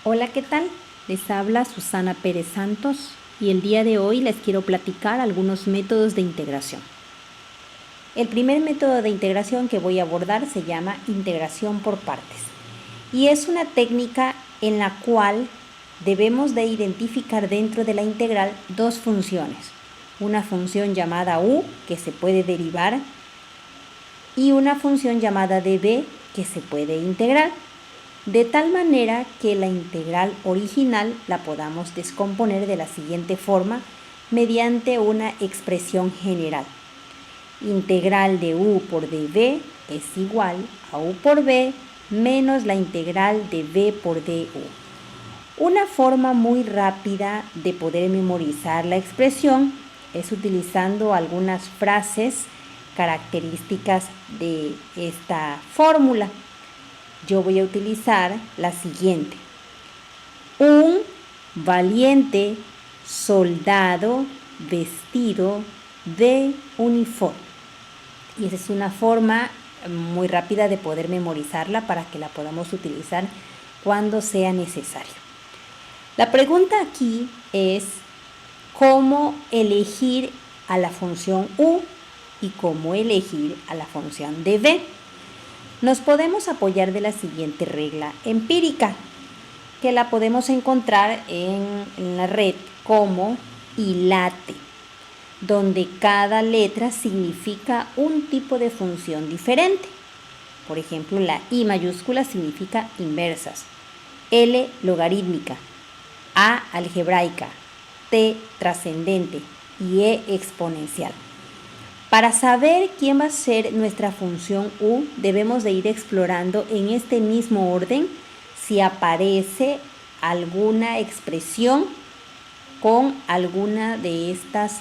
Hola, ¿qué tal? Les habla Susana Pérez Santos y el día de hoy les quiero platicar algunos métodos de integración. El primer método de integración que voy a abordar se llama integración por partes y es una técnica en la cual debemos de identificar dentro de la integral dos funciones, una función llamada u que se puede derivar y una función llamada db que se puede integrar, de tal manera que la integral original la podamos descomponer de la siguiente forma mediante una expresión general. Integral de u por dv es igual a u por v menos la integral de v por du. Una forma muy rápida de poder memorizar la expresión es utilizando algunas frases características de esta fórmula. Yo voy a utilizar la siguiente: un valiente soldado vestido de uniforme. Y esa es una forma muy rápida de poder memorizarla para que la podamos utilizar cuando sea necesario. La pregunta aquí es cómo elegir a la función u y cómo elegir a la función dv. Nos podemos apoyar de la siguiente regla empírica, que la podemos encontrar en la red como ILATE, donde cada letra significa un tipo de función diferente. Por ejemplo, la I mayúscula significa inversas, L logarítmica, A algebraica, T trascendente y E exponencial. Para saber quién va a ser nuestra función u, debemos de ir explorando en este mismo orden si aparece alguna expresión con alguna de estas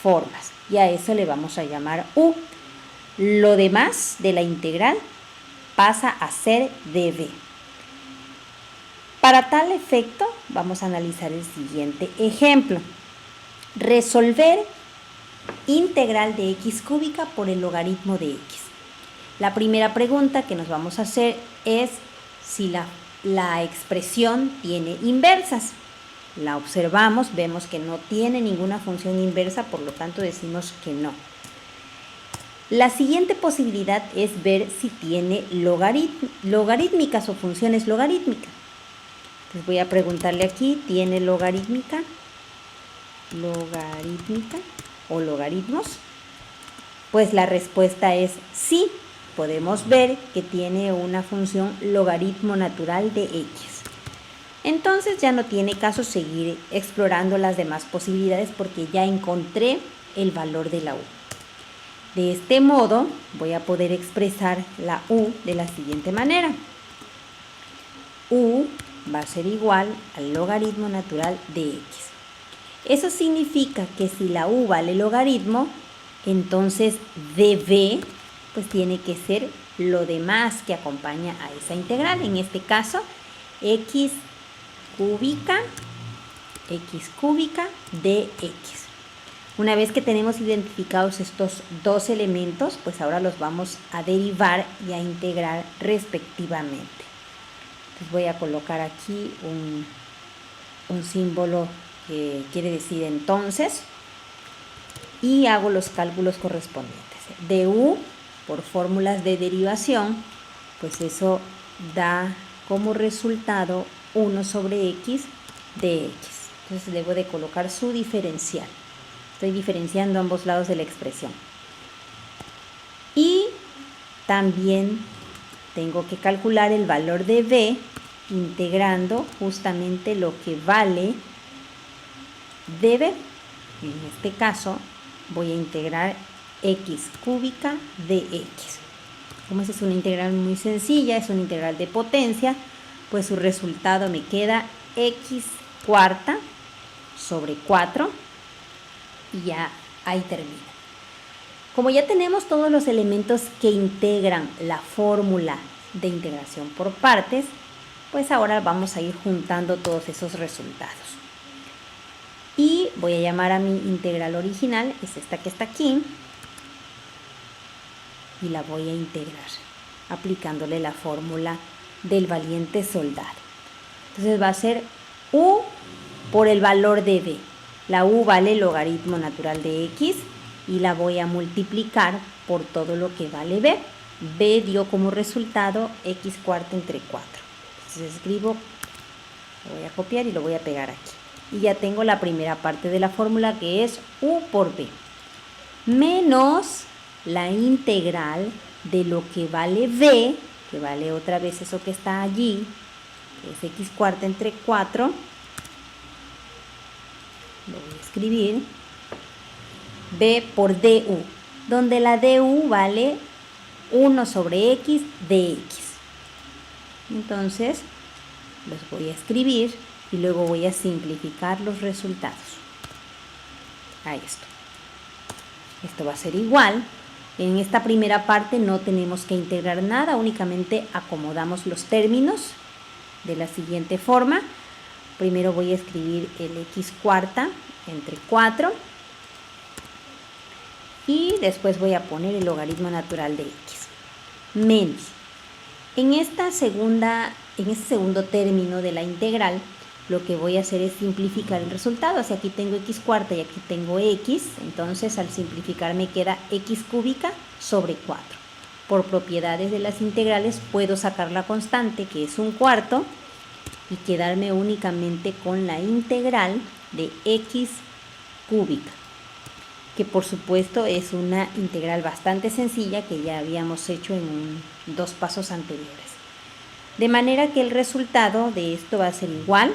formas. Y a eso le vamos a llamar u. Lo demás de la integral pasa a ser dv. Para tal efecto, vamos a analizar el siguiente ejemplo. Resolver integral de x cúbica por el logaritmo de x. La primera pregunta que nos vamos a hacer es si la expresión tiene inversas. La observamos, vemos que no tiene ninguna función inversa, por lo tanto decimos que no. La siguiente posibilidad es ver si tiene logarítmicas o funciones logarítmicas. Les voy a preguntarle aquí, ¿tiene logarítmica? ¿Logarítmica o logaritmos? Pues la respuesta es sí. Podemos ver que tiene una función logaritmo natural de x. Entonces ya no tiene caso seguir explorando las demás posibilidades porque ya encontré el valor de la u. De este modo voy a poder expresar la u de la siguiente manera. U va a ser igual al logaritmo natural de x. Eso significa que si la u vale logaritmo, entonces dv pues tiene que ser lo demás que acompaña a esa integral. En este caso, x cúbica de x. Una vez que tenemos identificados estos dos elementos, pues ahora los vamos a derivar y a integrar respectivamente. Entonces voy a colocar aquí un símbolo que quiere decir entonces y hago los cálculos correspondientes. Du por fórmulas de derivación, pues eso da como resultado 1 sobre x de x. Entonces debo de colocar su diferencial. Estoy diferenciando ambos lados de la expresión. Y también tengo que calcular el valor de v integrando justamente lo que vale dv. En este caso voy a integrar x cúbica de x. Como esa es una integral muy sencilla, es una integral de potencia, pues su resultado me queda x cuarta sobre 4 y ya ahí termina. Como ya tenemos todos los elementos que integran la fórmula de integración por partes, pues ahora vamos a ir juntando todos esos resultados. Y voy a llamar a mi integral original, es esta que está aquí, y la voy a integrar aplicándole la fórmula del valiente soldado. Entonces va a ser u por el valor de b. La u vale el logaritmo natural de x y la voy a multiplicar por todo lo que vale b. b dio como resultado x cuarta entre 4. Entonces escribo, lo voy a copiar y lo voy a pegar aquí. Y ya tengo la primera parte de la fórmula, que es u por b, menos la integral de lo que vale b, que vale otra vez eso que está allí, que es x cuarta entre 4. Lo voy a escribir, b por du, donde la du vale 1 sobre x de x. Entonces los voy a escribir y luego voy a simplificar los resultados a esto. Esto va a ser igual. En esta primera parte no tenemos que integrar nada, únicamente acomodamos los términos de la siguiente forma. Primero voy a escribir el x cuarta entre 4 y después voy a poner el logaritmo natural de x menos. En este segundo término de la integral, lo que voy a hacer es simplificar el resultado. Si aquí tengo x cuarta y aquí tengo x, entonces al simplificar me queda x cúbica sobre 4. Por propiedades de las integrales puedo sacar la constante, que es un cuarto, y quedarme únicamente con la integral de x cúbica, que por supuesto es una integral bastante sencilla que ya habíamos hecho en 2 pasos anteriores. De manera que el resultado de esto va a ser igual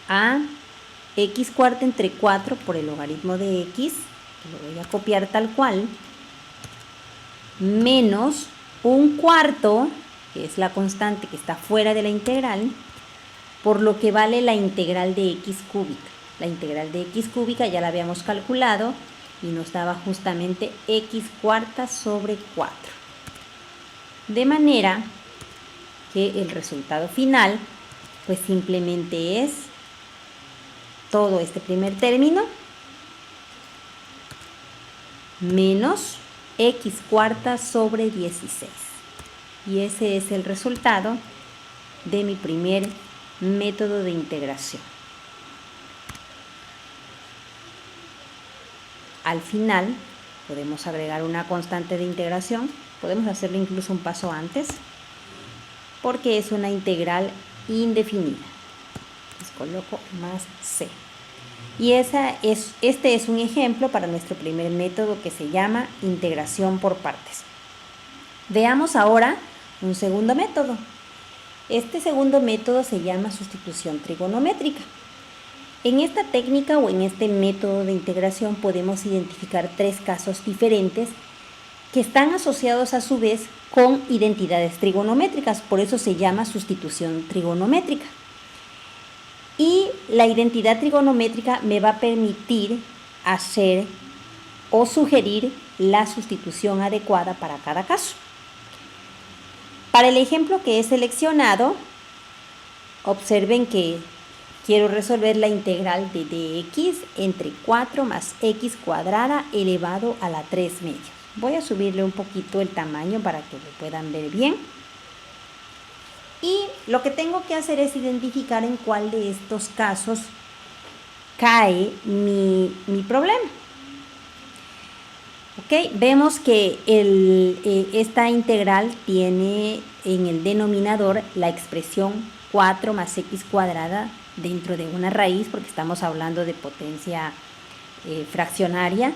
a x cuarta entre 4 por el logaritmo de x, que lo voy a copiar tal cual, menos un cuarto, que es la constante que está fuera de la integral, por lo que vale la integral de x cúbica. La integral de x cúbica ya la habíamos calculado y nos daba justamente x cuarta sobre 4. De manera que el resultado final pues simplemente es todo este primer término menos x cuarta sobre 16. Y ese es el resultado de mi primer método de integración. Al final podemos agregar una constante de integración, podemos hacerlo incluso un paso antes, porque es una integral indefinida. Les coloco más c. Y este es un ejemplo para nuestro primer método, que se llama integración por partes. Veamos ahora un segundo método. Este segundo método se llama sustitución trigonométrica. En esta técnica o en este método de integración podemos identificar 3 casos diferentes que están asociados a su vez con identidades trigonométricas, por eso se llama sustitución trigonométrica. Y la identidad trigonométrica me va a permitir hacer o sugerir la sustitución adecuada para cada caso. Para el ejemplo que he seleccionado, observen que quiero resolver la integral de dx entre 4 más x cuadrada elevado a la 3 medios. Voy a subirle un poquito el tamaño para que lo puedan ver bien. Y lo que tengo que hacer es identificar en cuál de estos casos cae mi problema. ¿Ok? Vemos que esta integral tiene en el denominador la expresión 4 más x cuadrada dentro de una raíz, porque estamos hablando de potencia fraccionaria,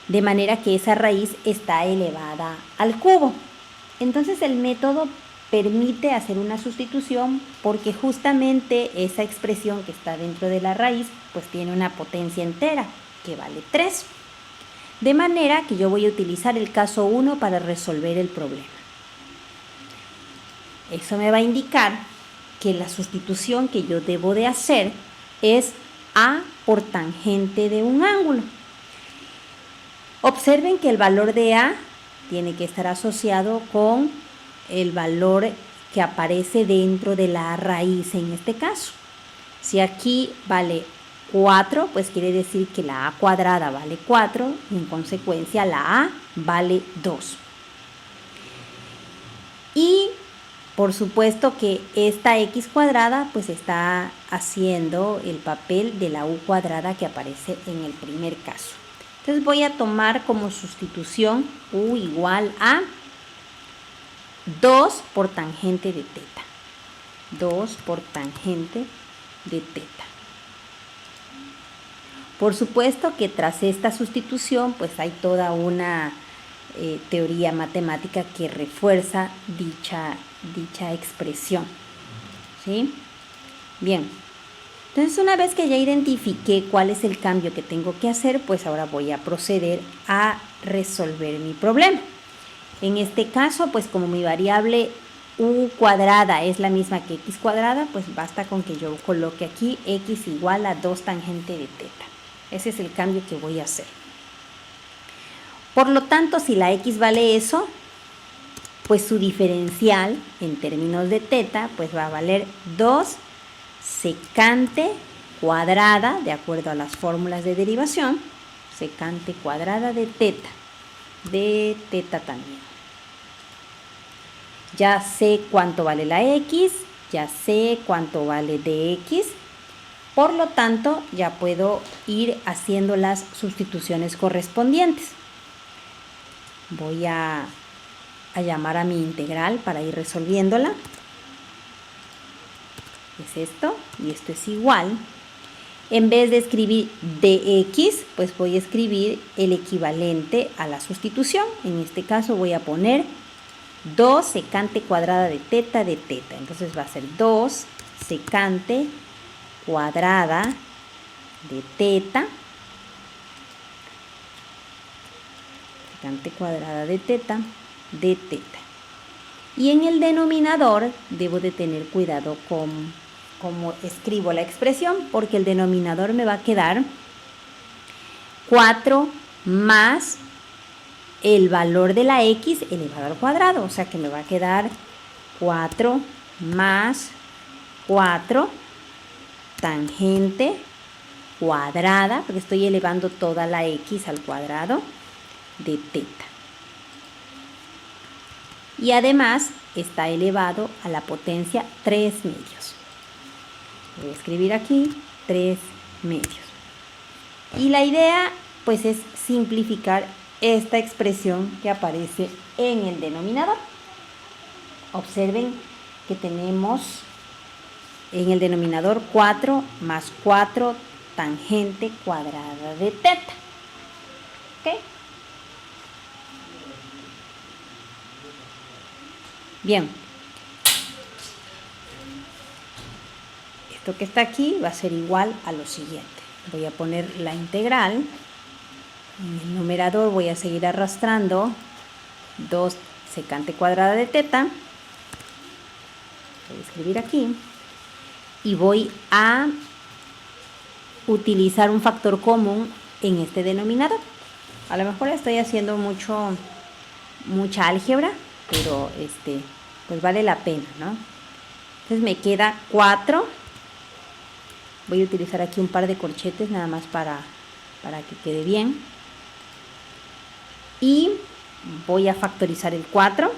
de manera que esa raíz está elevada al cubo. Entonces el método permite hacer una sustitución porque justamente esa expresión que está dentro de la raíz pues tiene una potencia entera que vale 3. De manera que yo voy a utilizar el caso 1 para resolver el problema. Eso me va a indicar que la sustitución que yo debo de hacer es A por tangente de un ángulo. Observen que el valor de A tiene que estar asociado con el valor que aparece dentro de la raíz en este caso. Si aquí vale 4, pues quiere decir que la A cuadrada vale 4 y en consecuencia la A vale 2. Y por supuesto que esta x cuadrada pues está haciendo el papel de la u cuadrada que aparece en el primer caso. Entonces voy a tomar como sustitución u igual a 2 por tangente de teta. 2 por tangente de teta. Por supuesto que tras esta sustitución pues hay toda una teoría matemática que refuerza dicha expresión. ¿Sí? Bien. Entonces, una vez que ya identifiqué cuál es el cambio que tengo que hacer, pues ahora voy a proceder a resolver mi problema. En este caso, pues como mi variable u cuadrada es la misma que x cuadrada, pues basta con que yo coloque aquí x igual a 2 tangente de teta. Ese es el cambio que voy a hacer. Por lo tanto, si la x vale eso, pues su diferencial en términos de teta, pues va a valer 2 secante cuadrada, de acuerdo a las fórmulas de derivación, secante cuadrada de teta también. Ya sé cuánto vale la x, ya sé cuánto vale dx, por lo tanto ya puedo ir haciendo las sustituciones correspondientes. Voy a llamar a mi integral para ir resolviéndola. Es esto, y esto es igual. En vez de escribir dx, pues voy a escribir el equivalente a la sustitución. En este caso voy a poner 2 secante cuadrada de teta. Entonces va a ser 2 secante cuadrada de teta. Secante cuadrada de teta. Y en el denominador debo de tener cuidado con cómo escribo la expresión, porque el denominador me va a quedar 4 más el valor de la x elevado al cuadrado. O sea que me va a quedar 4 más 4 tangente cuadrada, porque estoy elevando toda la x al cuadrado de teta. Y además está elevado a la potencia 3 medios. Voy a escribir aquí 3 medios. Y la idea pues es simplificar esta expresión que aparece en el denominador. Observen que tenemos en el denominador 4 más 4 tangente cuadrada de teta. ¿Ok? Bien. Esto que está aquí va a ser igual a lo siguiente. Voy a poner la integral. En el numerador voy a seguir arrastrando 2 secante cuadrada de teta. Voy a escribir aquí. Y voy a utilizar un factor común en este denominador. A lo mejor estoy haciendo mucha álgebra, pero pues vale la pena, ¿no? Entonces me queda 4. Voy a utilizar aquí un par de corchetes nada más para que quede bien. Y voy a factorizar el 4.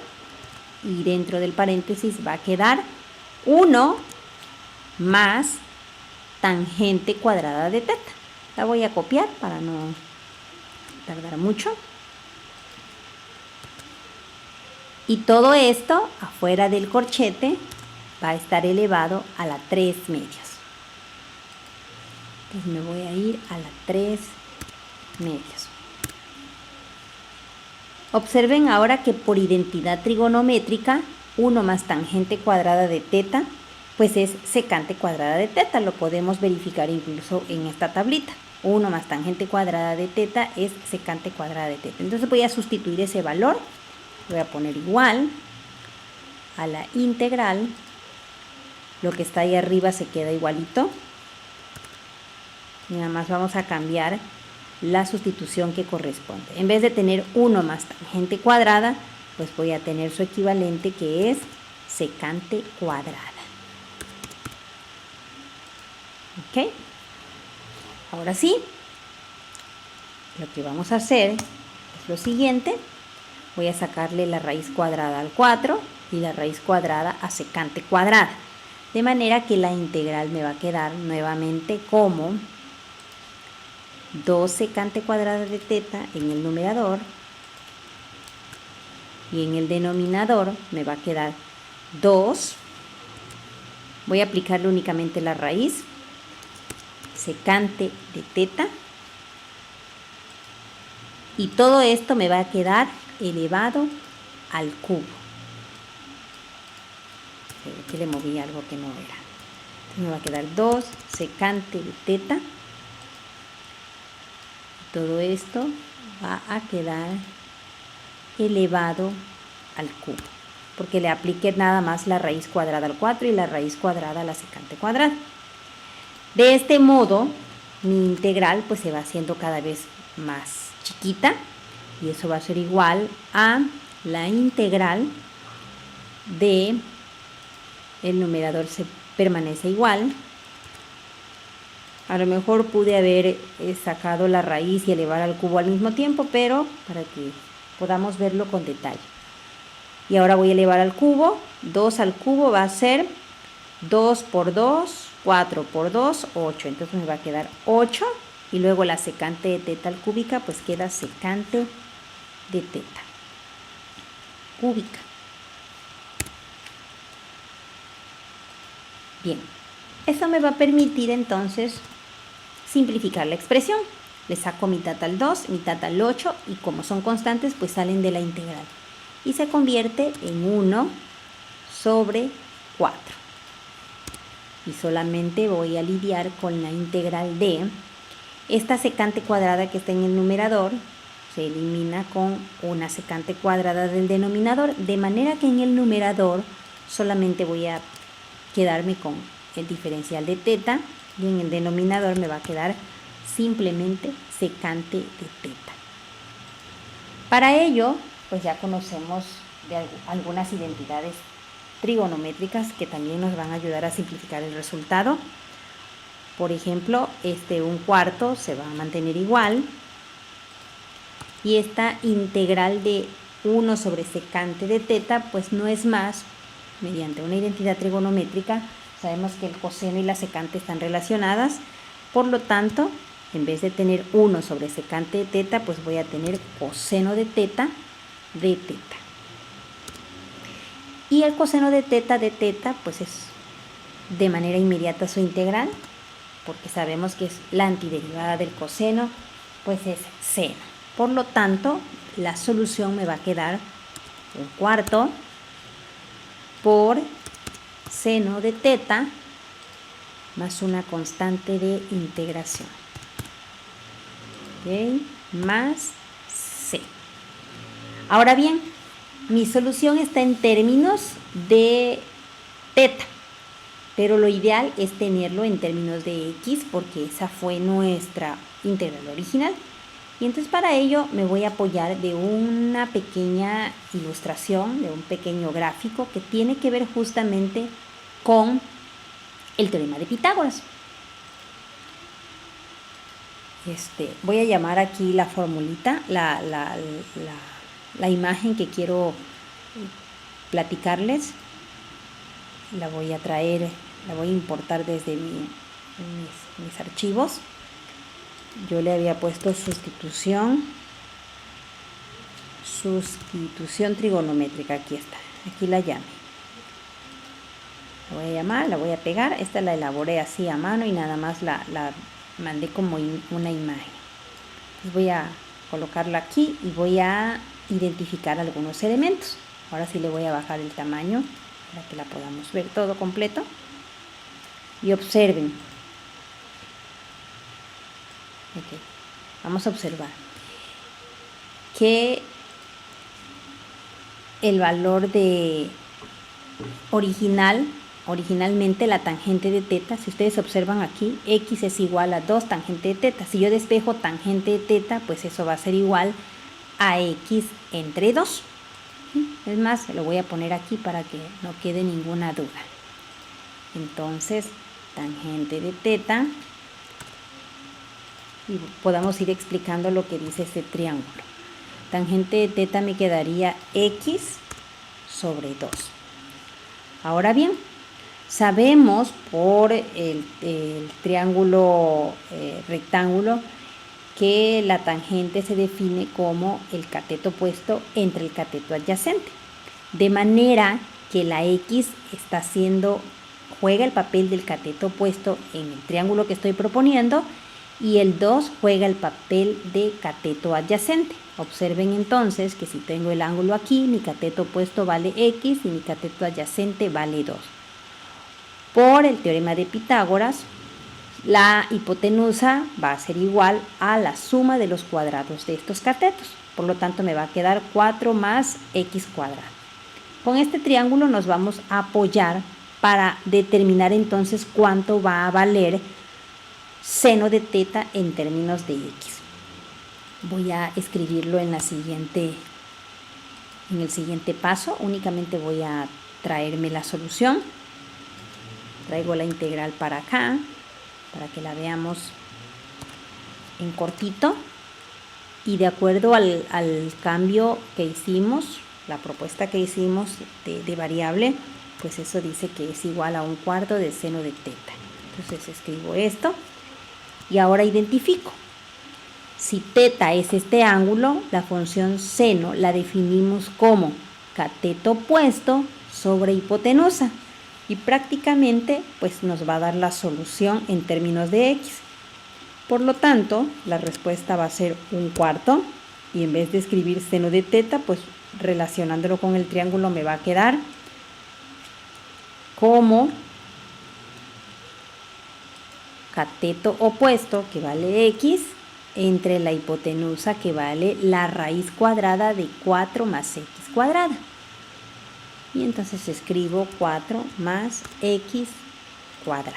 Y dentro del paréntesis va a quedar 1 más tangente cuadrada de teta. La voy a copiar para no tardar mucho. Y todo esto afuera del corchete va a estar elevado a la 3 medios. Entonces me voy a ir a la 3 medios. Observen ahora que por identidad trigonométrica, 1 más tangente cuadrada de teta, pues es secante cuadrada de teta. Lo podemos verificar incluso en esta tablita. 1 más tangente cuadrada de teta es secante cuadrada de teta. Entonces voy a sustituir ese valor. Voy a poner igual a la integral. Lo que está ahí arriba se queda igualito. Y nada más vamos a cambiar la sustitución que corresponde. En vez de tener 1 más tangente cuadrada, pues voy a tener su equivalente, que es secante cuadrada. ¿Ok? Ahora sí, lo que vamos a hacer es lo siguiente. Voy a sacarle la raíz cuadrada al 4. y la raíz cuadrada a secante cuadrada. De manera que la integral me va a quedar nuevamente como 2 secante cuadrada de teta en el numerador, y en el denominador me va a quedar 2. Voy a aplicarle únicamente la raíz, secante de teta, y todo esto me va a quedar elevado al cubo. Aquí le moví algo que no era. Me va a quedar 2 secante de teta. Todo esto va a quedar elevado al cubo, porque le apliqué nada más la raíz cuadrada al 4 y la raíz cuadrada a la secante cuadrada. De este modo, mi integral pues se va haciendo cada vez más chiquita, y eso va a ser igual a la integral de el numerador se permanece igual. A lo mejor pude haber sacado la raíz y elevar al cubo al mismo tiempo, pero para que podamos verlo con detalle. Y ahora voy a elevar al cubo. 2 al cubo va a ser 2 por 2, 4 por 2, 8. Entonces me va a quedar 8. Y luego la secante de teta al cúbica, pues queda secante de teta cúbica. Bien, esto me va a permitir entonces simplificar la expresión. Le saco mitad al 2, mitad al 8, y como son constantes, pues salen de la integral. Y se convierte en 1 sobre 4. Y solamente voy a lidiar con la integral de esta secante cuadrada que está en el numerador. Se elimina con una secante cuadrada del denominador, de manera que en el numerador solamente voy a quedarme con el diferencial de teta, y en el denominador me va a quedar simplemente secante de teta. Para ello, pues ya conocemos de algunas identidades trigonométricas que también nos van a ayudar a simplificar el resultado. Por ejemplo, este 1/4 se va a mantener igual, y esta integral de 1 sobre secante de teta pues no es más, mediante una identidad trigonométrica, sabemos que el coseno y la secante están relacionadas. Por lo tanto, en vez de tener 1 sobre secante de teta, pues voy a tener coseno de teta de teta. Y el coseno de teta pues es de manera inmediata su integral, porque sabemos que es la antiderivada del coseno, pues es seno. Por lo tanto, la solución me va a quedar 1/4 por seno de teta más una constante de integración. ¿Okay? Más c. Ahora bien, mi solución está en términos de teta, pero lo ideal es tenerlo en términos de x, porque esa fue nuestra integral original. Y entonces para ello me voy a apoyar de una pequeña ilustración, de un pequeño gráfico que tiene que ver justamente con el teorema de Pitágoras. Voy a llamar aquí la formulita, la imagen que quiero platicarles. La voy a traer, la voy a importar desde mis archivos. Yo le había puesto sustitución trigonométrica. Aquí está, aquí la llamé. La voy a llamar, la voy a pegar. Esta la elaboré así a mano y nada más la mandé como una imagen. Entonces voy a colocarla aquí y voy a identificar algunos elementos. Ahora sí le voy a bajar el tamaño para que la podamos ver todo completo. Y observen. Okay. Vamos a observar que el valor de originalmente la tangente de teta, si ustedes observan aquí, x es igual a 2 tangente de teta. Si yo despejo tangente de teta, pues eso va a ser igual a x entre 2. Es más, lo voy a poner aquí para que no quede ninguna duda. Entonces, tangente de teta, y podamos ir explicando lo que dice este triángulo. Tangente de teta me quedaría x sobre 2. Ahora bien, sabemos por el triángulo rectángulo que la tangente se define como el cateto opuesto entre el cateto adyacente. De manera que la X juega el papel del cateto opuesto en el triángulo que estoy proponiendo y el 2 juega el papel de cateto adyacente. Observen entonces que si tengo el ángulo aquí, mi cateto opuesto vale X y mi cateto adyacente vale 2. Por el teorema de Pitágoras, la hipotenusa va a ser igual a la suma de los cuadrados de estos catetos. Por lo tanto, me va a quedar 4 más X cuadrado. Con este triángulo nos vamos a apoyar para determinar entonces cuánto va a valer seno de teta en términos de X. Voy a escribirlo en el siguiente paso. Únicamente voy a traerme la solución. Traigo la integral para acá, para que la veamos en cortito. Y de acuerdo al cambio que hicimos, la propuesta que hicimos de variable, pues eso dice que es igual a 1/4 del seno de teta. Entonces escribo esto y ahora identifico. Si teta es este ángulo, la función seno la definimos como cateto opuesto sobre hipotenusa. Y prácticamente pues nos va a dar la solución en términos de X. Por lo tanto, la respuesta va a ser 1/4 y en vez de escribir seno de teta, pues relacionándolo con el triángulo me va a quedar como cateto opuesto que vale X entre la hipotenusa que vale la raíz cuadrada de 4 más X cuadrada. Y entonces escribo 4 más X cuadrado.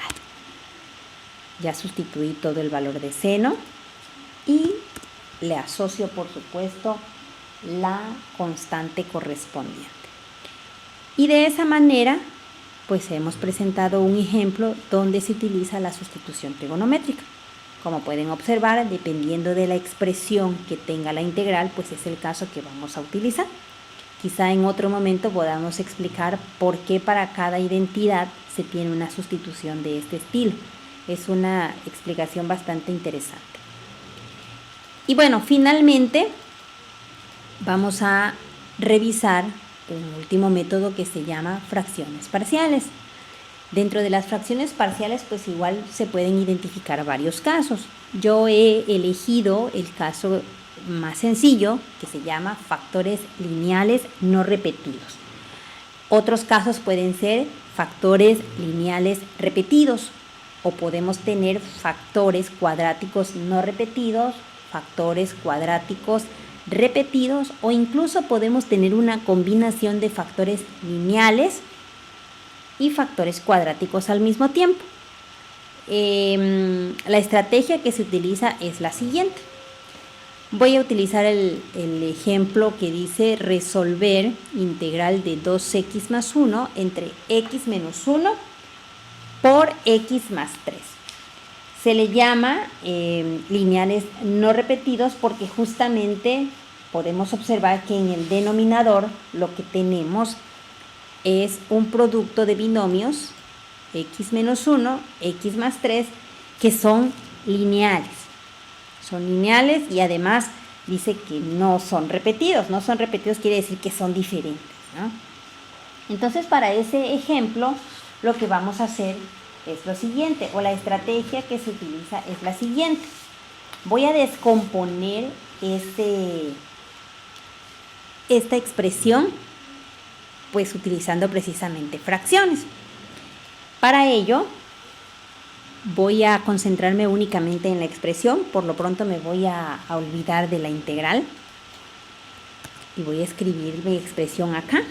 Ya sustituí todo el valor de seno y le asocio, por supuesto, la constante correspondiente. Y de esa manera, pues hemos presentado un ejemplo donde se utiliza la sustitución trigonométrica. Como pueden observar, dependiendo de la expresión que tenga la integral, pues es el caso que vamos a utilizar. Quizá en otro momento podamos explicar por qué para cada identidad se tiene una sustitución de este estilo. Es una explicación bastante interesante. Y bueno, finalmente vamos a revisar un último método que se llama fracciones parciales. Dentro de las fracciones parciales, pues igual se pueden identificar varios casos. Yo he elegido el caso más sencillo, que se llama factores lineales no repetidos. Otros casos pueden ser factores lineales repetidos, o podemos tener factores cuadráticos no repetidos, factores cuadráticos repetidos, o incluso podemos tener una combinación de factores lineales y factores cuadráticos al mismo tiempo. La estrategia que se utiliza es la siguiente. Voy a utilizar el ejemplo que dice resolver integral de 2x más 1 entre x menos 1 por x más 3. Se le llama lineales no repetidos porque justamente podemos observar que en el denominador lo que tenemos es un producto de binomios x menos 1, x más 3, que son lineales. Son lineales y además dice que no son repetidos. No son repetidos quiere decir que son diferentes, ¿no? Entonces, para ese ejemplo, lo que vamos a hacer es lo siguiente, o la estrategia que se utiliza es la siguiente. Voy a descomponer esta expresión, pues utilizando precisamente fracciones. Para ello, voy a concentrarme únicamente en la expresión. Por lo pronto me voy a olvidar de la integral y voy a escribir mi expresión acá.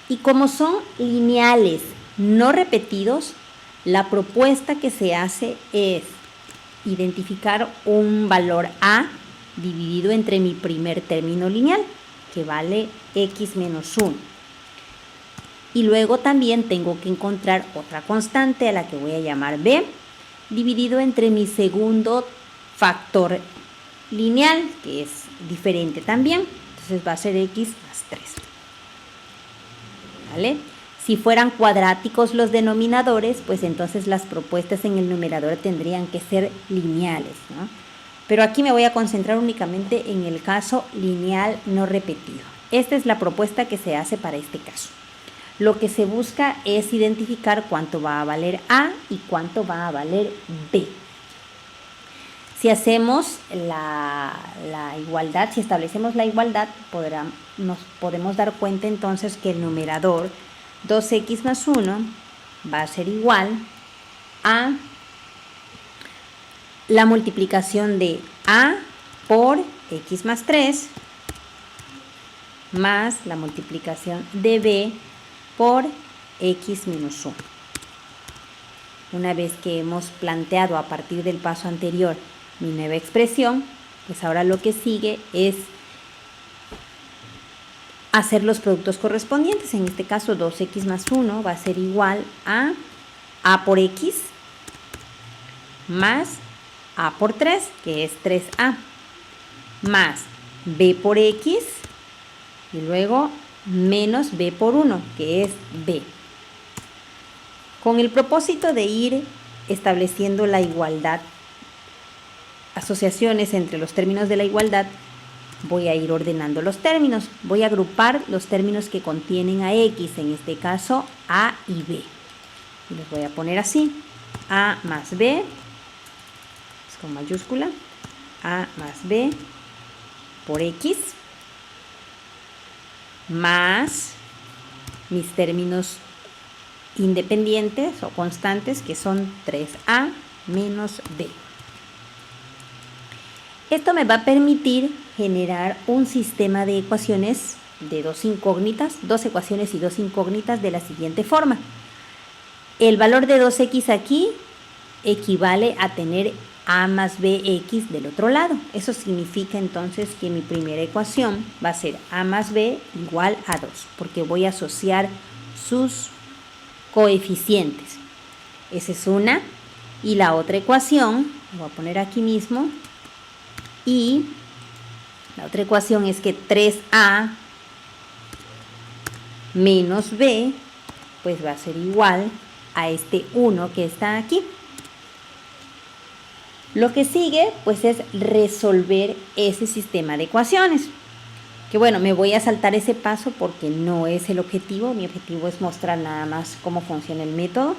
Y como son lineales no repetidos, la propuesta que se hace es identificar un valor a dividido entre mi primer término lineal, que vale x menos 1. Y luego también tengo que encontrar otra constante a la que voy a llamar b, dividido entre mi segundo factor lineal, que es diferente también. Entonces va a ser x más 3. ¿Vale? Si fueran cuadráticos los denominadores, pues entonces las propuestas en el numerador tendrían que ser lineales, ¿no? Pero aquí me voy a concentrar únicamente en el caso lineal no repetido. Esta es la propuesta que se hace para este caso. Lo que se busca es identificar cuánto va a valer A y cuánto va a valer B. Si hacemos la igualdad, si establecemos la igualdad, nos podemos dar cuenta entonces que el numerador 2x más 1 va a ser igual a la multiplicación de A por x más 3 más la multiplicación de B por x menos 1. Una vez que hemos planteado a partir del paso anterior mi nueva expresión, pues ahora lo que sigue es hacer los productos correspondientes. En este caso 2x más 1 va a ser igual a A por x más A por 3, que es 3A, más B por x y luego menos B por 1, que es B. Con el propósito de ir estableciendo la igualdad, asociaciones entre los términos de la igualdad, voy a ir ordenando los términos. Voy a agrupar los términos que contienen a x, en este caso A y B. Y los voy a poner así: A más B, es con mayúscula, A más B por x, más mis términos independientes o constantes, que son 3A menos B. Esto me va a permitir generar un sistema de ecuaciones de dos ecuaciones y dos incógnitas de la siguiente forma. El valor de 2x aquí equivale a tener A más bx del otro lado. Eso significa entonces que mi primera ecuación va a ser A más b igual a 2, porque voy a asociar sus coeficientes. Esa es una. Y la otra ecuación, lo voy a poner aquí mismo, y la otra ecuación es que 3A menos B pues va a ser igual a este 1 que está aquí. Lo que sigue pues es resolver ese sistema de ecuaciones. Que bueno, me voy a saltar ese paso porque no es el objetivo. Mi objetivo es mostrar nada más cómo funciona el método.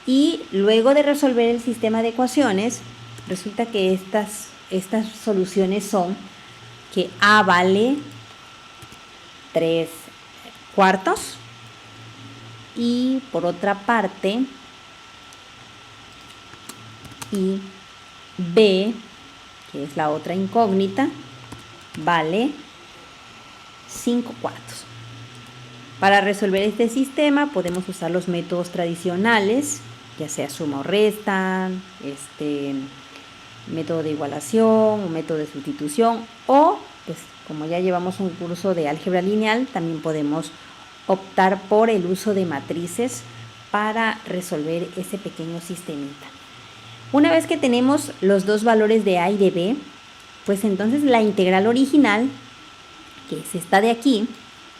Y luego de resolver el sistema de ecuaciones, resulta que estas soluciones son que A vale 3 cuartos y por otra parte y B, que es la otra incógnita, vale 5 cuartos. Para resolver este sistema podemos usar los métodos tradicionales, ya sea suma o resta, método de igualación o método de sustitución, o pues como ya llevamos un curso de álgebra lineal, también podemos optar por el uso de matrices para resolver ese pequeño sistemita. Una vez que tenemos los dos valores de A y de B, pues entonces la integral original, que es esta de aquí,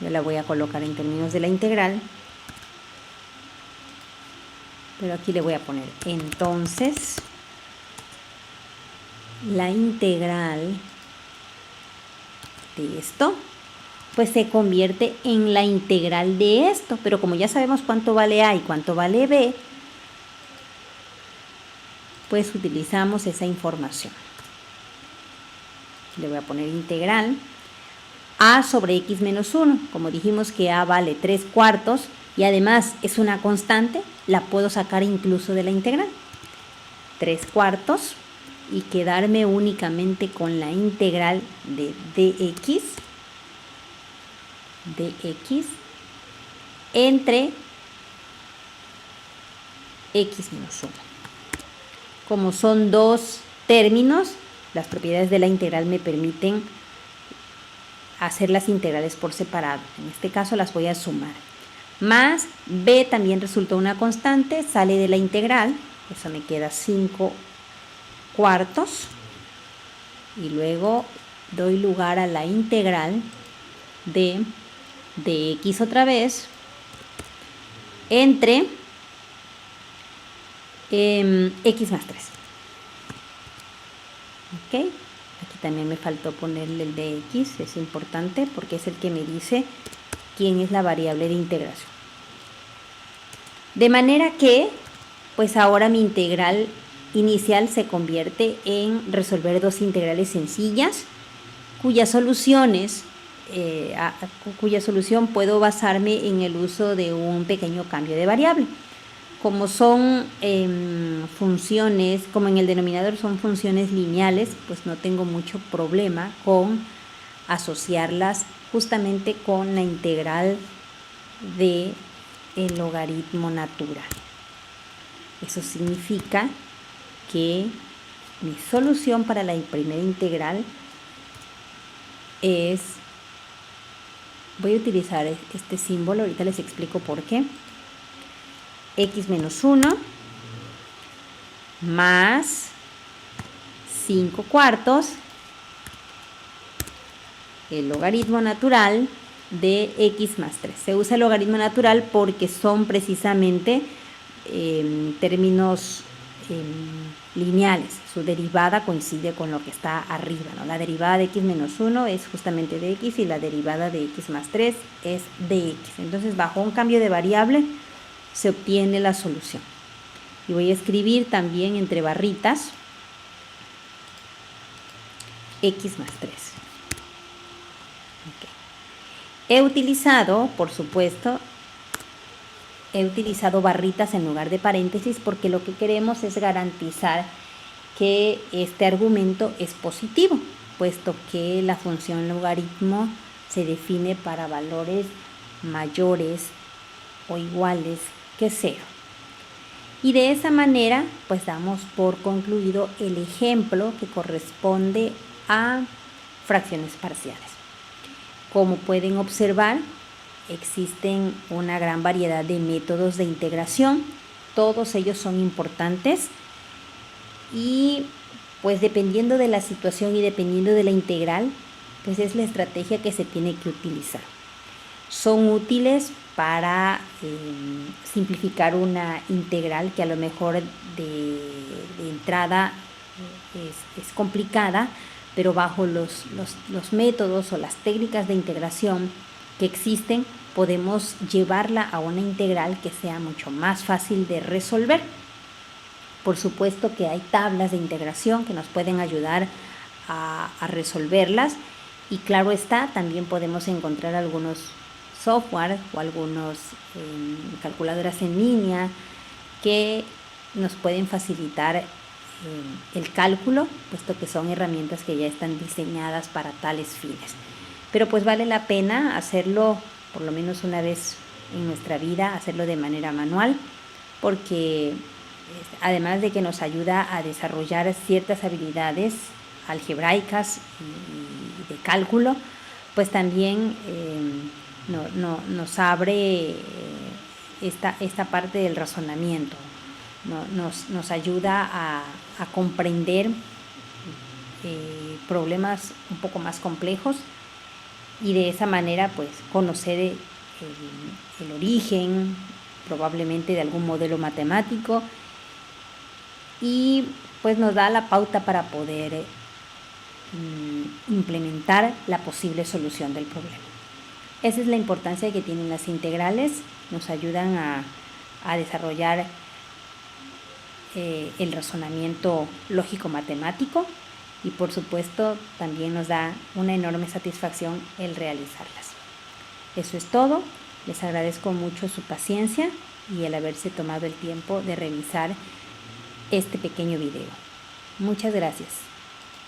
yo la voy a colocar en términos de la integral, pero aquí le voy a poner entonces la integral de esto, pues se convierte en la integral de esto, pero como ya sabemos cuánto vale A y cuánto vale B, pues utilizamos esa información. Le voy a poner integral A sobre x menos 1, como dijimos que A vale 3 cuartos y además es una constante, la puedo sacar incluso de la integral. 3 cuartos y quedarme únicamente con la integral de dx entre x menos 1. Como son dos términos, las propiedades de la integral me permiten hacer las integrales por separado. En este caso las voy a sumar. Más b también resulta una constante, sale de la integral, eso me queda 5 cuartos. Y luego doy lugar a la integral de x otra vez entre x más 3. ¿Ok? Aquí también me faltó ponerle el de x, es importante porque es el que me dice quién es la variable de integración. De manera que, pues ahora mi integral inicial se convierte en resolver dos integrales sencillas, cuya solución puedo basarme en el uso de un pequeño cambio de variable. Como son funciones, como en el denominador son funciones lineales, pues no tengo mucho problema con asociarlas justamente con la integral de el logaritmo natural. Eso significa que mi solución para la primera integral es, voy a utilizar este símbolo, ahorita les explico por qué, x menos 1 más 5 cuartos el logaritmo natural de x más 3. Se usa el logaritmo natural porque son precisamente términos lineales. Su derivada coincide con lo que está arriba, ¿no? La derivada de x menos 1 es justamente de x y la derivada de x más 3 es de x. Entonces, bajo un cambio de variable se obtiene la solución. Y voy a escribir también entre barritas x más 3. Okay. He utilizado, por supuesto, barritas en lugar de paréntesis porque lo que queremos es garantizar que este argumento es positivo, puesto que la función logaritmo se define para valores mayores o iguales que 0. Y de esa manera, pues damos por concluido el ejemplo que corresponde a fracciones parciales. Como pueden observar, existen una gran variedad de métodos de integración, todos ellos son importantes y pues dependiendo de la situación y dependiendo de la integral, pues es la estrategia que se tiene que utilizar. Son útiles para simplificar una integral que a lo mejor de entrada es complicada, pero bajo los métodos o las técnicas de integración que existen, podemos llevarla a una integral que sea mucho más fácil de resolver. Por supuesto que hay tablas de integración que nos pueden ayudar a resolverlas y claro está, también podemos encontrar algunos software o algunos calculadoras en línea que nos pueden facilitar el cálculo, puesto que son herramientas que ya están diseñadas para tales fines. Pero pues vale la pena hacerlo por lo menos una vez en nuestra vida, hacerlo de manera manual, porque además de que nos ayuda a desarrollar ciertas habilidades algebraicas y de cálculo, pues también nos abre esta parte del razonamiento, nos ayuda a comprender problemas un poco más complejos y de esa manera pues conocer el origen probablemente de algún modelo matemático y pues nos da la pauta para poder implementar la posible solución del problema. Esa es la importancia que tienen las integrales, nos ayudan a desarrollar el razonamiento lógico-matemático y por supuesto también nos da una enorme satisfacción el realizarlas. Eso es todo, les agradezco mucho su paciencia y el haberse tomado el tiempo de revisar este pequeño video. Muchas gracias.